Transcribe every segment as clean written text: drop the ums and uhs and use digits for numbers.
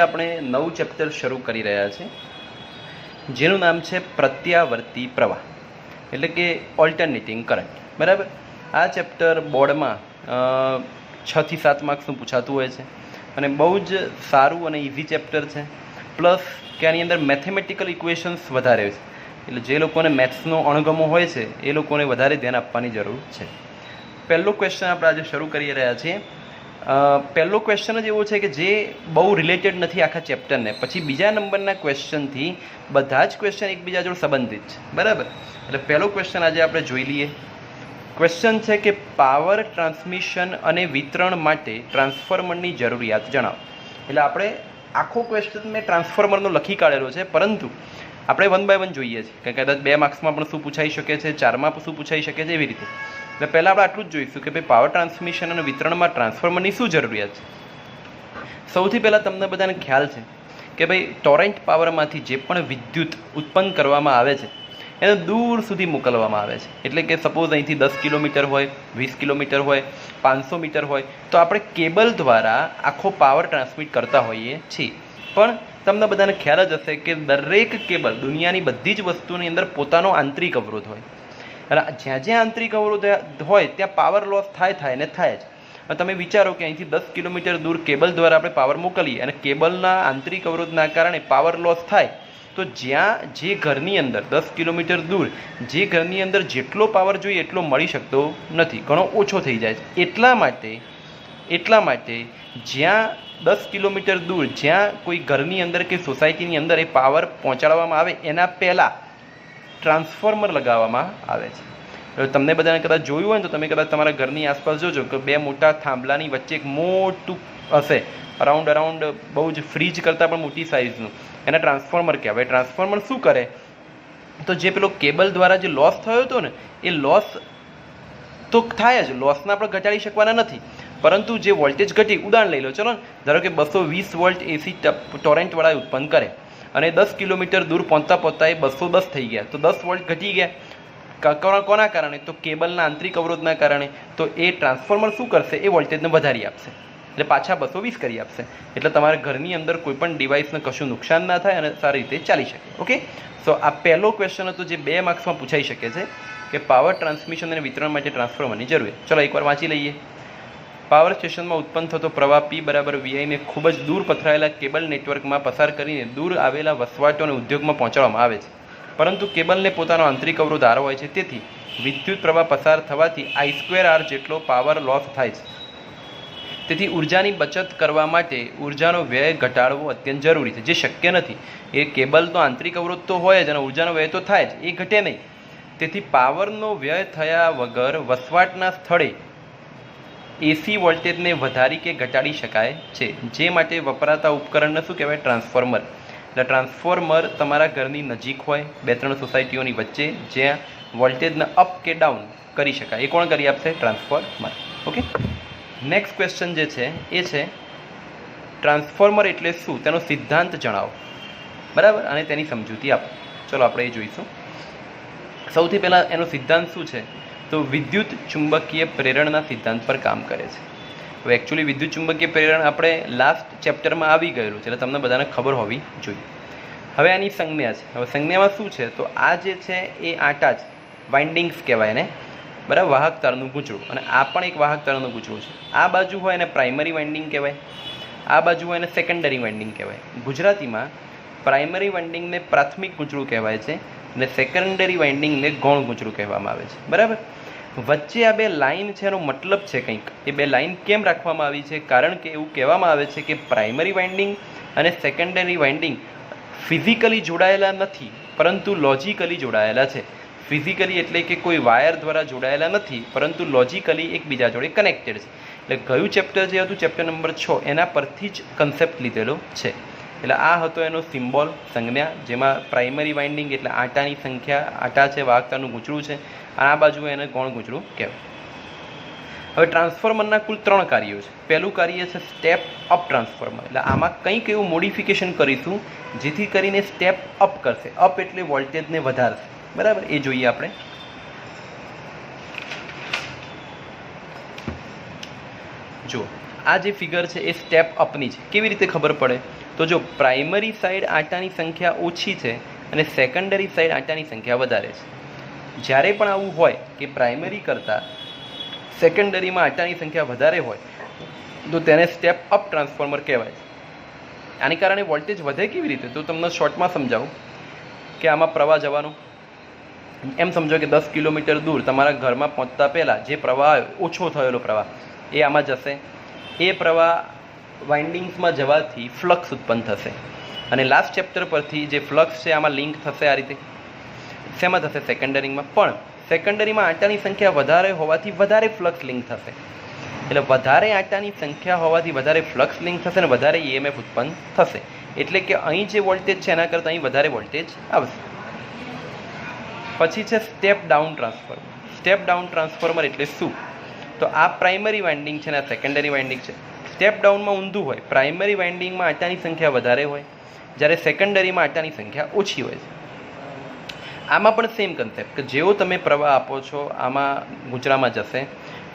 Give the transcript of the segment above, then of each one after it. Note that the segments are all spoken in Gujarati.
આપણે નવું ચેપ્ટર શરૂ કરી રહ્યા છે જેનું નામ છે પ્રત્યાવર્તી પ્રવાહ એટલે કે ઓલ્ટરનેટિંગ કરંટ. બરાબર. આ ચેપ્ટર બોર્ડમાં 6 થી 7 માર્ક્સનું પૂછાતું હોય છે અને બહુ જ સારું અને ઇઝી ચેપ્ટર છે. પ્લસ કે આની અંદર મેથેમેટિકલ ઇક્વેશન્સ વધારે છે, એટલે જે લોકોને મેથ્સનો અણગમો હોય છે એ લોકોને વધારે ધ્યાન આપવાની જરૂર છે. પહેલો ક્વેશ્ચન આપણે આજે શરૂ કરી રહ્યા છીએ. પહેલો ક્વેશ્ચન જ એવો છે કે જે બહુ રિલેટેડ નથી આખા ચેપ્ટરને. પછી બીજા નંબરના ક્વેશ્ચનથી બધા જ ક્વેશ્ચન એકબીજા જોડે સંબંધિત છે. બરાબર. એટલે પહેલો ક્વેશ્ચન આજે આપણે જોઈ લઈએ. ક્વેશ્ચન છે કે પાવર ટ્રાન્સમિશન અને વિતરણ માટે ટ્રાન્સફોર્મરની જરૂરિયાત જણાવો. એટલે આપણે આખો ક્વેશ્ચન મેં ટ્રાન્સફોર્મરનો લખી કાઢેલો છે, પરંતુ આપણે 1 બાય 1 જોઈએ છીએ કે કદાચ 2 માર્ક્સમાં પણ શું પૂછાઈ શકે છે, 4માં શું પૂછાઈ શકે છે, એવી રીતે. એટલે પહેલાં આપણે આટલું જ જોઈશું કે ભાઈ પાવર ટ્રાન્સમિશન અને વિતરણમાં ટ્રાન્સફોર્મરની શું જરૂરિયાત છે. સૌથી પહેલાં તમને બધાને ખ્યાલ છે કે ભાઈ ટોરેન્ટ પાવરમાંથી જે પણ વિદ્યુત ઉત્પન્ન કરવામાં આવે છે એને દૂર સુધી મોકલવામાં આવે છે. એટલે કે સપોઝ અહીંથી 10 કિલોમીટર હોય, 20 કિલોમીટર હોય, 500 મીટર હોય, તો આપણે કેબલ દ્વારા આખો પાવર ટ્રાન્સમિટ કરતા હોઈએ છીએ. પણ તમને બધાને ખ્યાલ જ હશે કે દરેક કેબલ દુનિયાની બધી જ વસ્તુની અંદર પોતાનો આંતરિક અવરોધ હોય. અને જ્યાં જ્યાં આંતરિક અવરોધ હોય ત્યાં પાવર લોસ થાય ને થાય જ. તમે વિચારો કે અહીંથી 10 કિલોમીટર દૂર કેબલ દ્વારા આપણે પાવર મોકલીએ અને કેબલના આંતરિક અવરોધના કારણે પાવર લોસ થાય, તો જ્યાં જે ઘરની અંદર 10 કિલોમીટર દૂર જે ઘરની અંદર જેટલો પાવર જોઈએ એટલો મળી શકતો નથી, ઘણો ઓછો થઈ જાય છે. એટલા માટે જ્યાં 10 કિલોમીટર દૂર જ્યાં કોઈ ઘરની અંદર કે સોસાયટીની અંદર એ પાવર પહોંચાડવામાં આવે એના પહેલાં ટ્રાન્સફોર્મર લગાવવામાં આવે છે. હવે તમને બધાને કદાચ જોયું હોય ને તો તમે કદાચ તમારા ઘરની આસપાસ જોજો કે 2 મોટા થાંભલાની વચ્ચે એક મોટું હશે, અરાઉન્ડ બહુ જ ફ્રીજ કરતાં પણ મોટી સાઇઝનું, એને ટ્રાન્સફોર્મર કહેવાય. ટ્રાન્સફોર્મર શું કરે તો જે પેલો કેબલ દ્વારા જે લોસ થયો હતો ને એ લોસ તો થાય જ, લોસને આપણે ઘટાડી શકવાના નથી, પરંતુ જે વોલ્ટેજ ઘટી, ઉદાહરણ લઈ લો, ચલો ધારો કે 220 વોલ્ટ એસી ટોરેન્ટવાળા ઉત્પન્ન કરે અને 10 કિલોમીટર દૂર પહોંચતા એ 210 થઈ ગયા, તો 10 વોલ્ટ ઘટી ગયા. કોના કારણે? તો કેબલના આંતરિક અવરોધના કારણે. તો એ ટ્રાન્સફોર્મર શું કરશે? એ વોલ્ટેજને વધારી આપશે, એટલે પાછા 220 કરી આપશે. એટલે તમારા ઘરની અંદર કોઈ પણ ડિવાઇસને કશું નુકસાન ના થાય અને સારી રીતે ચાલી શકે. ઓકે. સો આ પહેલો ક્વેશ્ચન હતો જે 2 માર્ક્સમાં પૂછાઈ શકે છે કે પાવર ટ્રાન્સમિશન અને વિતરણ માટે ટ્રાન્સફોર્મરની જરૂર. ચલો એકવાર વાંચી લઈએ. પાવર સ્ટેશનમાં ઉત્પન્ન થતો પ્રવાહ P = VI ને ખૂબ જ દૂર પથરાયેલા કેબલ નેટવર્કમાં પસાર કરીને દૂર આવેલા વસવાટો અને ઉદ્યોગમાં પહોંચાડવામાં આવે છે. પરંતુ કેબલને પોતાનો આંતરિક અવરોધ R હોય છે, તેથી વિદ્યુત પ્રવાહ પસાર થવાથી I²R જેટલો પાવર લોસ થાય છે. તેથી ઉર્જાની બચત કરવા માટે ઉર્જાનો વ્યય ઘટાડવો અત્યંત જરૂરી છે, જે શક્ય નથી. એ કેબલનો આંતરિક અવરોધ તો હોય જ અને ઉર્જાનો વ્યય તો થાય જ, એ ઘટે નહીં. તેથી પાવરનો વ્યય થયા વગર વસવાટના સ્થળે એસી વોલ્ટેજને વધારી કે ઘટાડી શકાય છે, જે માટે વપરાતા ઉપકરણને શું કહેવાય? ટ્રાન્સફોર્મર. એટલે ટ્રાન્સફોર્મર તમારા ઘરની નજીક હોય, 2-3 સોસાયટીઓની વચ્ચે, જ્યાં વોલ્ટેજને અપ કે ડાઉન કરી શકાય. એ કોણ કરી આપશે? ટ્રાન્સફોર્મર. ઓકે. નેક્સ્ટ ક્વેશ્ચન જે છે એ છે ટ્રાન્સફોર્મર એટલે શું, તેનો સિદ્ધાંત જણાવો. બરાબર. અને તેની સમજૂતી આપો. ચલો આપણે એ જોઈશું. સૌથી પહેલાં એનો સિદ્ધાંત શું છે? તો વિદ્યુત ચુંબકીય પ્રેરણના સિદ્ધાંત પર કામ કરે છે. હવે એકચ્યુઅલી વિદ્યુત ચુંબકીય પ્રેરણ આપણે લાસ્ટ ચેપ્ટરમાં આવી ગયેલું છે, એટલે તમને બધાને ખબર હોવી જોઈએ. હવે આની સંજ્ઞા છે. હવે સંજ્ઞામાં શું છે? તો આ જે છે એ આટા જ વાઇન્ડિંગ્સ કહેવાય એને. બરાબર. વાહક તારનું ગૂંચળું. અને આ પણ એક વાહક તારનું ગૂંચળું છે. આ બાજુ હોય એને પ્રાઇમરી વાઇન્ડિંગ કહેવાય, આ બાજુ હોય એને સેકન્ડરી વાઇન્ડિંગ કહેવાય. ગુજરાતીમાં પ્રાઇમરી વાઇન્ડિંગને પ્રાથમિક ગૂંચળું કહેવાય છે અને સેકન્ડરી વાઇન્ડિંગને ગૌણ ગૂંચળું કહેવામાં આવે છે. બરાબર. વચ્ચે આ 2 લાઇન છે, એનો મતલબ છે કંઈક. એ 2 લાઇન કેમ રાખવામાં આવી છે? કારણ કે એવું કહેવામાં આવે છે કે પ્રાઇમરી વાઇન્ડિંગ અને સેકન્ડરી વાઇન્ડિંગ ફિઝિકલી જોડાયેલા નથી, પરંતુ લોજિકલી જોડાયેલા છે. ફિઝિકલી એટલે કે કોઈ વાયર દ્વારા જોડાયેલા નથી, પરંતુ લોજિકલી એકબીજા જોડે કનેક્ટેડ છે. એટલે કયું ચેપ્ટર જે હતું, ચેપ્ટર નંબર 6, એના પરથી જ કન્સેપ્ટ લીધેલો છે. એટલે આ હતો એનો સિમ્બોલ, સંજ્ઞા, જેમાં પ્રાઇમરી વાઇન્ડિંગ એટલે આટાની સંખ્યા, આટા છે, વાહકતાનું ગૂંચળું છે, અને આ બાજુ એને ગૌણ ગૂંચળું કહેવાય. હવે ટ્રાન્સફોર્મરના કુલ 3 કાર્યો છે. પહેલું કાર્ય છે સ્ટેપ અપ ટ્રાન્સફોર્મર. એટલે આમાં કંઈક એવું મોડિફિકેશન કરીશું જેથી કરીને સ્ટેપ અપ કરશે. અપ એટલે વોલ્ટેજને વધારશે. બરાબર. એ જોઈએ આપણે. જુઓ, આ જે ફિગર છે એ સ્ટેપ અપની છે. કેવી રીતે ખબર પડે? તો જો પ્રાઇમરી સાઈડ આંટાની સંખ્યા ઓછી છે અને સેકન્ડરી સાઈડ આંટાની સંખ્યા વધારે છે. જ્યારે પણ આવું હોય કે પ્રાઇમરી કરતાં સેકન્ડરીમાં આંટાની સંખ્યા વધારે હોય તો તેને સ્ટેપ અપ ટ્રાન્સફોર્મર કહેવાય છે. આને કારણે વોલ્ટેજ વધે કેવી રીતે? તો તમને શોર્ટમાં સમજાવું કે આમાં પ્રવાહ જવાનો, એમ સમજો કે 10 કિલોમીટર દૂર તમારા ઘરમાં પહોંચતા પહેલાં જે પ્રવાહ ઓછો થયેલો પ્રવાહ એ આમાં જશે. એ પ્રવાહ વાઇન્ડિંગ્સમાં જવાથી ફ્લક્સ ઉત્પન્ન થશે અને લાસ્ટ ચેપ્ટર પરથી જે ફ્લક્સ છે આમાં લિંક થશે. આ રીતે શેમાં થશે? સેકન્ડરીમાં. પણ સેકન્ડરીમાં આંટાની સંખ્યા વધારે હોવાથી વધારે ફ્લક્સ લિંક થશે. એટલે વધારે આંટાની સંખ્યા હોવાથી વધારે ફ્લક્સ લિંક થશે અને વધારે EMF ઉત્પન્ન થશે. એટલે કે અહીં જે વોલ્ટેજ છે એના કરતાં અહીં વધારે વોલ્ટેજ આવશે. પછી છે step down transformer. Step down transformer એટલે શું? તો આ પ્રાઇમરી વાઇન્ડિંગ છે ને આ સેકન્ડરી વાઇન્ડિંગ છે. સ્ટેપ ડાઉનમાં ઊંધું હોય, પ્રાઇમરી વાઇન્ડિંગમાં આંટાની સંખ્યા વધારે હોય જ્યારે સેકન્ડરીમાં આંટાની સંખ્યા ઓછી હોય છે. આમાં પણ સેમ કન્સેપ્ટ કે જેવો તમે પ્રવાહ આપો છો આમાં ગુંચરામાં જશે,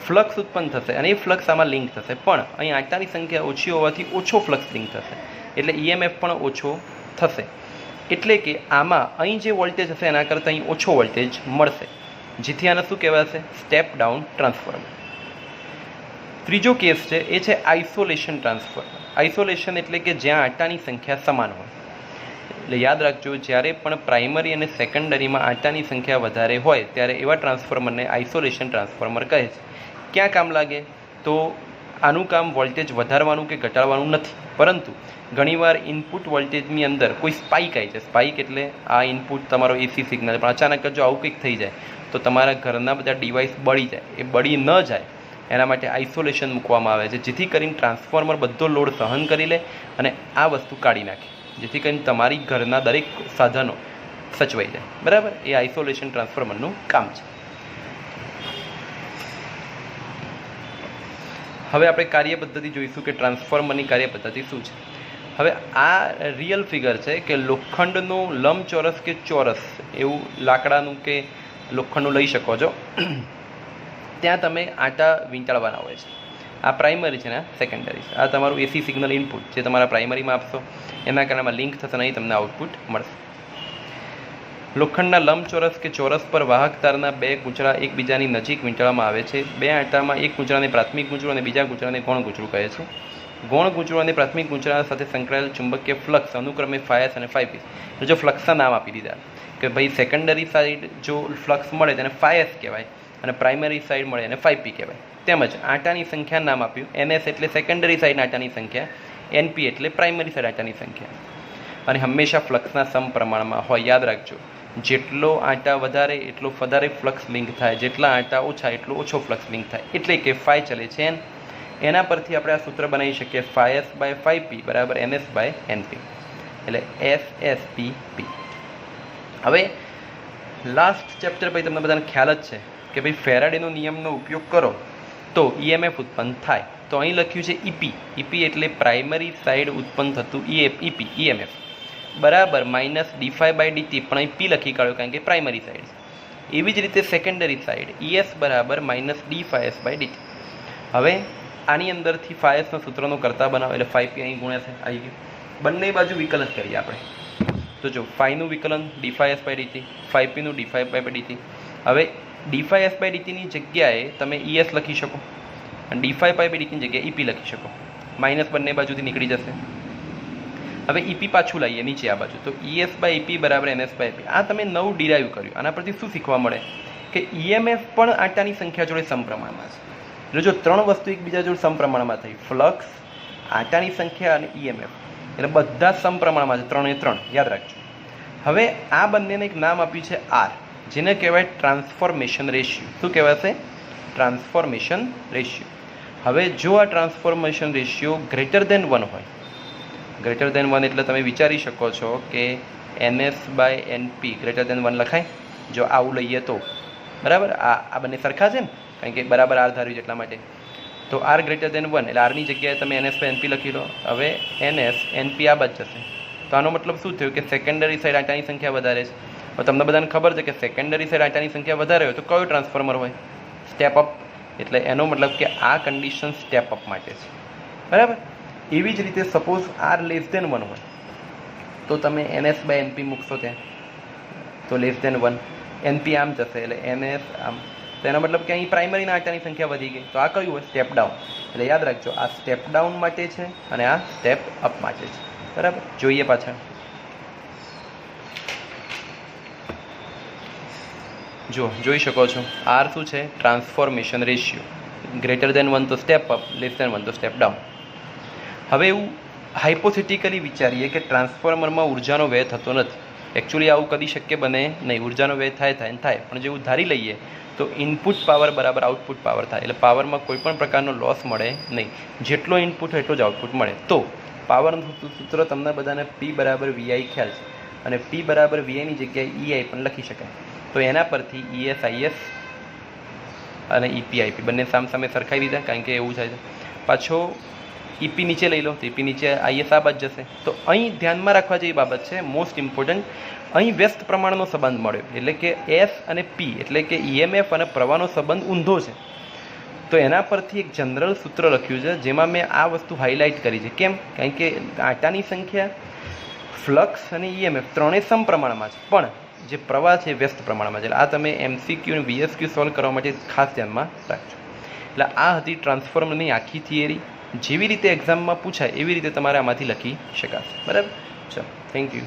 ફ્લક્સ ઉત્પન્ન થશે અને એ ફ્લક્સ આમાં લિંક થશે. પણ અહીં આંટાની સંખ્યા ઓછી હોવાથી ઓછો ફ્લક્સ લિંક થશે એટલે EMF પણ ઓછો થશે. એટલે કે આમાં અહીં જે વોલ્ટેજ હશે એના કરતાં અહીં ઓછો વોલ્ટેજ મળશે, જેથી આને શું કહેવાશે? Step down transformer. ત્રીજો કેસ છે એ છે આઇસોલેશન ટ્રાન્સફોર્મર. આઇસોલેશન એટલે કે જ્યાં આંટાની સંખ્યા સમાન હોય. એટલે યાદ રાખજો, જ્યારે પણ પ્રાઇમરી અને સેકન્ડરીમાં આંટાની સંખ્યા વધારે હોય ત્યારે એવા ટ્રાન્સફોર્મરને આઇસોલેશન ટ્રાન્સફોર્મર કહે છે. ક્યાં કામ લાગે? તો આનું કામ વોલ્ટેજ વધારવાનું કે ઘટાડવાનું નથી, પરંતુ ઘણીવાર ઇનપુટ વોલ્ટેજની અંદર કોઈ સ્પાઇક આવી જાય. સ્પાઇક એટલે આ ઇનપુટ તમારો AC સિગ્નલ, પણ અચાનક જો આવું કંઈક થઈ જાય તો તમારા ઘરના બધા ડિવાઇસ બળી જાય. એ બળી ન જાય એના માટે આઇસોલેશન મૂકવામાં આવે છે, જેથી કરીને ટ્રાન્સફોર્મર બધો લોડ સહન કરી લે અને આ વસ્તુ કાઢી નાખે, જેથી કરીને તમારી ઘરના દરેક સાધનો સચવાઈ જાય. બરાબર? એ આઇસોલેશન ટ્રાન્સફોર્મરનું કામ છે. હવે આપણે કાર્યપદ્ધતિ જોઈશું કે ટ્રાન્સફોર્મરની કાર્યપદ્ધતિ શું છે. હવે આ રિયલ ફિગર છે કે લોખંડનું લંબચોરસ કે ચોરસ એવું લાકડાનું કે લોખંડનું લઈ શકો છો. ત્યાં તમે આંટા વીંટાળવાના હોય છે. આ પ્રાઇમરી છે ને સેકન્ડરી છે. આ તમારું AC સિગ્નલ ઇનપુટ જે તમારા પ્રાઇમરીમાં આપશો એના કારણે લિંક થશે નહીં, તમને આઉટપુટ મળશે. લોખંડના લંબચોરસ કે ચોરસ પર વાહક તારના બે ગૂંચળા એકબીજાની નજીક વીંટાળવામાં આવે છે. બે આંટામાં એક ગૂંચળાને પ્રાથમિક ગૂંચળું અને બીજા ગૂંચળાને ગૌણ ગૂંચળું કહે છે. ગૌણ ગૂંચળું અને પ્રાથમિક ગૂંચળા સાથે સંકળાયેલ ચુંબકીય ફ્લક્સ અનુક્રમે φs અને φp. જો ફ્લક્સના નામ આપી દીધા કે ભાઈ સેકન્ડરી સાઈડ જો ફ્લક્સ મળે તેને φs કહેવાય અને પ્રાઇમરી સાઈડ મળે એને φp કહેવાય. તેમજ આંટાની સંખ્યા નામ આપ્યું. NS એટલે સેકન્ડરી સાઈડ આંટાની સંખ્યા, NP એટલે પ્રાઇમરી સાઈડ આંટાની સંખ્યા. અને હંમેશા ફ્લક્સના સમપ્રમાણમાં હોય. યાદ રાખજો, જેટલો આંટા વધારે એટલો વધારે ફ્લક્સ લિંક થાય, જેટલા આંટા ઓછા એટલો ઓછો ફ્લક્સ લિંક થાય. એટલે કે φ ચલે છે N. એના પરથી આપણે આ સૂત્ર બનાવી શકીએ φs/φp બરાબર NS/NP. એટલે SSPP. હવે લાસ્ટ ચેપ્ટર પછી તમને બધાને ખ્યાલ જ છે કે ભાઈ ફેરાડેનો નિયમનો ઉપયોગ કરો તો EMF ઉત્પન્ન થાય. તો અહીં લખ્યું છે EP. EP એટલે પ્રાઇમરી સાઈડ ઉત્પન્ન થતું EP EMF બરાબર -dφ/dt. પણ અહીં P લખી કાઢ્યો કારણ કે પ્રાઇમરી સાઈડ છે. એવી જ રીતે સેકન્ડરી સાઈડ ES બરાબર -dφs/dt. હવે આની અંદરથી φsના સૂત્રનો કરતા બનાવો એટલે φp અહીં ગુણ્યા આવી ગયું. બંને બાજુ વિકલન કરીએ આપણે. તો જો φનું વિકલન dφs/dt, φpનું dφ/dt. હવે dφs/dtની જગ્યાએ તમે ES લખી શકો અને dφ/dtની જગ્યાએ EP લખી શકો. માઇનસ બંને બાજુથી નીકળી જશે. હવે EP પાછું લાવીએ નીચે આ બાજુ, તો ES/EP બરાબર NS/EP. આ તમે નવું ડિરાઈવ કર્યું. આના પરથી શું શીખવા મળે કે EMF પણ આંટાની સંખ્યા જોડે સમપ્રમાણમાં છે. એટલે જો ત્રણ વસ્તુ એકબીજા જોડે સમપ્રમાણમાં થઈ, ફ્લક્સ, આંટાની સંખ્યા અને EMF, એટલે બધા સમપ્રમાણમાં છે, 3 યાદ રાખજો. હવે આ બંનેને એક નામ આપ્યું છે R, જેને કહેવાય ટ્રાન્સફોર્મેશન રેશિયો. શું કહેવાશે? Transformation ratio. હવે જો આ ટ્રાન્સફોર્મેશન રેશિયો >1 હોય, >1 એટલે તમે વિચારી શકો છો કે NS/NP >1 લખાય. જો આવું લઈએ તો બરાબર, આ બંને સરખા છે ને, કારણ કે બરાબર R ધાર્યું છે એટલા માટે. તો R >1 એટલે Rની જગ્યાએ તમે NS/NP લખી લો. હવે NS NP આ બાદ જશે. તો આનો મતલબ શું થયું કે સેકન્ડરી સાઈડ આંટાની સંખ્યા વધારે છે. હવે તમને બધાને ખબર છે કે સેકન્ડરી સાઈડ આંટાની સંખ્યા વધારે હોય તો કયો ટ્રાન્સફોર્મર હોય? Step up. એટલે એનો મતલબ કે આ કન્ડિશન સ્ટેપ અપ માટે છે. બરાબર? એવી જ રીતે સપોઝ આર લેસ દેન 1 હોય તો તમે NS/NP મૂકશો ત્યાં, તો લેસ દેન 1, NP આમ જશે એટલે NS આમ, તો એનો મતલબ કે અહીં પ્રાઇમરીના આંટાની સંખ્યા વધી ગઈ. તો આ કયું હોય? Step down. એટલે યાદ રાખજો, આ સ્ટેપ ડાઉન માટે છે અને આ સ્ટેપ અપ માટે છે. બરાબર, જોઈએ પાછળ. જો જોઈ શકો છો, આર શું છે? Transformation ratio. ગ્રેટર દેન 1 તો સ્ટેપ અપ, લેસ દેન 1 તો સ્ટેપ ડાઉન. હવે એવું હાઇપોથેટિકલી વિચારીએ કે ટ્રાન્સફોર્મરમાં ઉર્જાનો વ્યય થતો નથી. એકચ્યુઅલી આવું કદી શક્ય બને નહીં. ઉર્જાનો વ્યય થાય પણ જેવું ધારી લઈએ તો ઇનપુટ પાવર બરાબર આઉટપુટ પાવર થાય. એટલે પાવરમાં કોઈ પણ પ્રકારનો લોસ મળે નહીં. જેટલો ઇનપુટ હોય એટલો જ આઉટપુટ મળે. તો પાવરનું સૂત્ર તમને બધાને P = VI ખ્યાલ છે, અને P = VIની જગ્યાએ EI પણ લખી શકાય. તો એના પરથી ES IS અને EP IP બંને સામે સરખાઈ દીધા, કારણ કે એવું થાય છે. પાછો EP નીચે લઈ લો તો EP નીચે IS આ બાદ જશે. તો અહીં ધ્યાનમાં રાખવા જેવી બાબત છે, મોસ્ટ ઇમ્પોર્ટન્ટ, અહીં વ્યસ્ત પ્રમાણનો સંબંધ મળ્યો. એટલે કે S અને P એટલે કે EMF અને પ્રવાહનો સંબંધ ઊંધો છે. તો એના પરથી એક જનરલ સૂત્ર લખ્યું છે, જેમાં મેં આ વસ્તુ હાઇલાઇટ કરી છે. કેમ? કારણ કે આંટાની સંખ્યા, ફ્લક્સ અને EMF ત્રણેય સમપ્રમાણમાં છે, પણ જે પ્રવાહ છે વ્યસ્ત પ્રમાણમાં છે. આ તમે MCQ અને VSQ સોલ્વ કરવા માટે ખાસ ધ્યાનમાં રાખજો. એટલે આ હતી ટ્રાન્સફોર્મરની આખી થિયરી. જેવી રીતે એક્ઝામમાં પૂછાય એવી રીતે તમારે આમાંથી લખી શકાશે. બરાબર, ચાલો, થેન્ક યુ.